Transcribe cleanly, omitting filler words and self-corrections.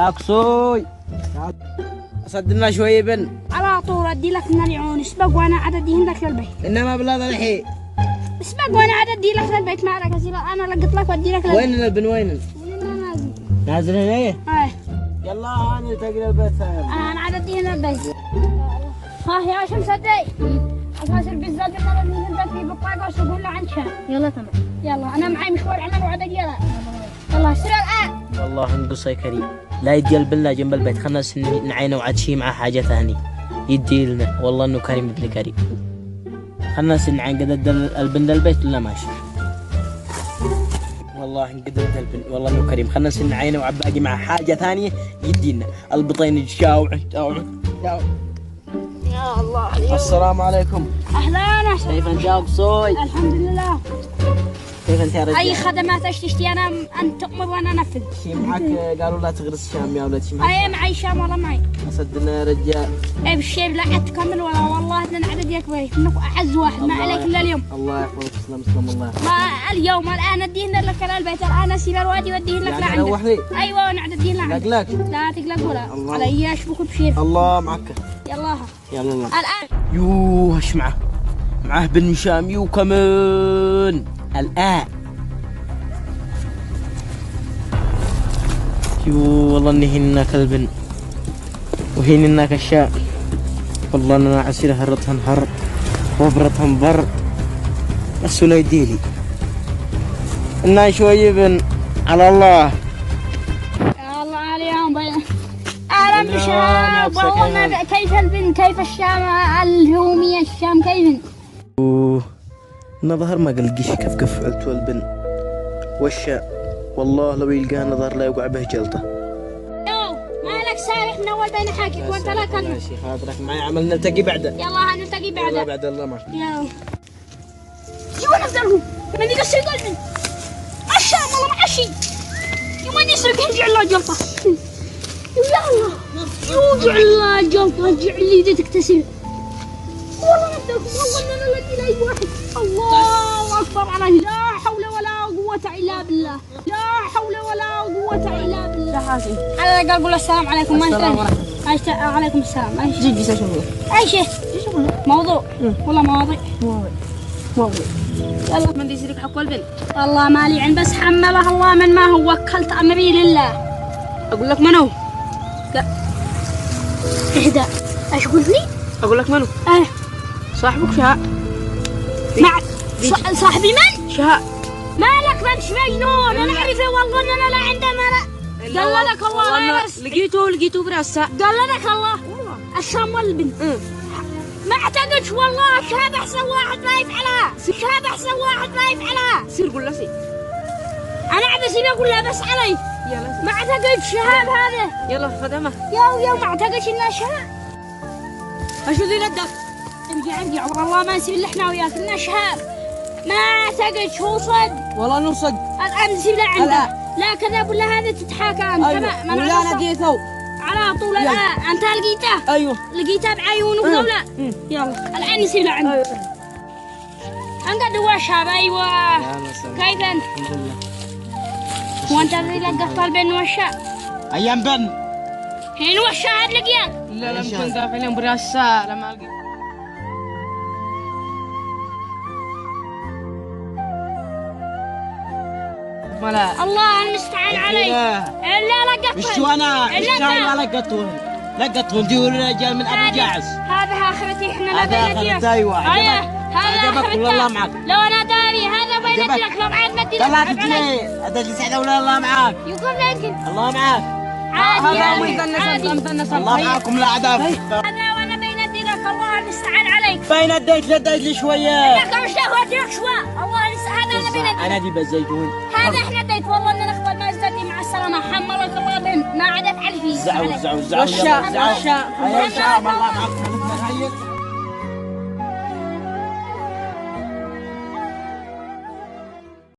جاكسوي صدنا شوي بن على طول ادي لك من العيون اسبق وانا عددي هناك للبيت. انما بلا الحين اسبق وانا عددي لك للبيت ما عليك اسيب انا لقط لك وادي لك وين البن وين؟ نازل. نازل هنا ايه؟ ايه يلا انا تقرا البيت انا عددي هنا البيت. ها يا شمس ادي اساسا بالزاد المره اللي نزلت في بطاقه وتقول له عن شهر. يلا تمام يلا انا معي مشوار عمل وعدد يلا سر الان. والله انقص يا كريم لا يدي البلا جنب البيت خلنا نعينه وعد شي مع حاجه ثانيه يدي لنا والله انه كريم ابن كريم. خلنا نعين قد البن البيت ولا ماشي والله قد البن والله انه كريم خلنا نعينه وعد باقي مع حاجه ثانيه يدينا البطين يشاوع يا الله عليك. السلام عليكم. اهلا كيف انت يا قصوي؟ الحمد لله. كيف انت يا رجال؟ اي خدمات ايش تشتي انا انت تؤمر وانا انفذ. شي معك قالوا لا تغرس شام يا ولد شي معك؟ اي معي شام والله معي. صدقنا يا رجال. اي بالشيب لا تكمل ولا والله ان عدد يكبر منك اعز واحد ما عليك الا اليوم. الله يحفظك تسلم الله. ما اليوم الان اديهن لك على البيت الان اسيب الوادي واديهن لك يعني لعندك. ايوه وانا اديهن لعندك. لك لا تقلق ولا علي اشبك بشير. الله معك. يلا يلا الان يوه ايش معه بن مشام يو كمان الان يو والله اني هناك البن وهين هناك الشاء والله انا عسير هرتها نهر وبرتها بر بس ولا يديلي انا شوي بن على الله. يا الله عليهم بين اهلا بشام والله كيف البن كيف الشام اليومية الشام كيف؟ نظهر ما قلقش كيف فعلت البن والشاء والله لو يلقاه نظر لا يوقع به جلطه. يو مالك سارح من اول بين حاكيك وانت لا كلمة. ماشي خاطرك معي عمل نلتقي بعده. يلا نلتقي بعده. يلا بعد الله معك. يلا شو انا بدرهم من يقصر قلبي الشام والله معشي يوم يسرق يرجع الله جلطه. يا الله يوجع الله جلطه ارجع لي اذا تكتسب والله نبدأكم والله اننا لا اله الا واحد. الله اكبر علي لا حول ولا قوة الا بالله لا حول ولا قوة الا بالله. حاسم على قلب السلام عليكم. ما السلام ورحمة عليكم السلام. اي جيجي شغله اي شيء موضوع والله مواضيع يلا من يصيرك حق البن والله مالي عن بس حمله الله من ما هو وكلت امري لله. اقول لك منو؟ لا اهدى ايش قلت لي؟ اقول لك منو؟ ايه صاحبك شهاء مع صاحبي من؟ شهاء مالك بنش مجنون انا اعرفه والله ان انا لا عنده مال. دللك الله بس لقيته براسه دللك الله الشام والبن ما اعتقدش والله شهاب احسن واحد ما يفعلها شهاب احسن واحد ما يفعلها. سير قول له سير انا عبسي بقول له بس علي يلا ما اعتقدش شهاب هذا. يلا خدمه يا ما اعتقدش انه شهاب. اشو ذي لدك؟ ارجع والله ما نسيب اللي احنا وياك انه شهاب ما اعتقدش هو صد والله انه صد. الان نسيب له عنده لا كذا ولا هذا تتحاكى انت. أيوة. ولا انا لقيته على طول الان انت لقيته؟ ايوه لقيته بعيونه ولا يلا الان نسيب له عنده. ايوه انقد هو شاب. ايوه كيف انت؟ الحمد لله. وانت اللي لقيت البن والشاب ايام بن هين والشاب لقيان؟ لا لم كن دافع لهم براسه لما لقيت ملا الله المستعان علي. الا لقيت مش انا مش ما لقطهم دي رجال من ابو جعس. هذا اخرتي احنا لا هذا بينا اخرتي. ايوه هذا عجبك ولا الله معك؟ لو انا داري هذا بين لك لو معاد مدي لك 3 جنيه هذا اللي سعده ولا الله معك؟ يقول يمكن الله معك. عادي هذا مثنى الله معكم لا عذاب. هذا وانا بين لك الله المستعان عليك. بين اديت لي شويه. لك وش وديك شويه الله المستعان انا بين انا دي بالزيتون هذا احنا ديت والله ان نخبر ما زدتي مع السلامه حملك الله بهم ما عاد افعل فيه. زعوا والشاء الله معك.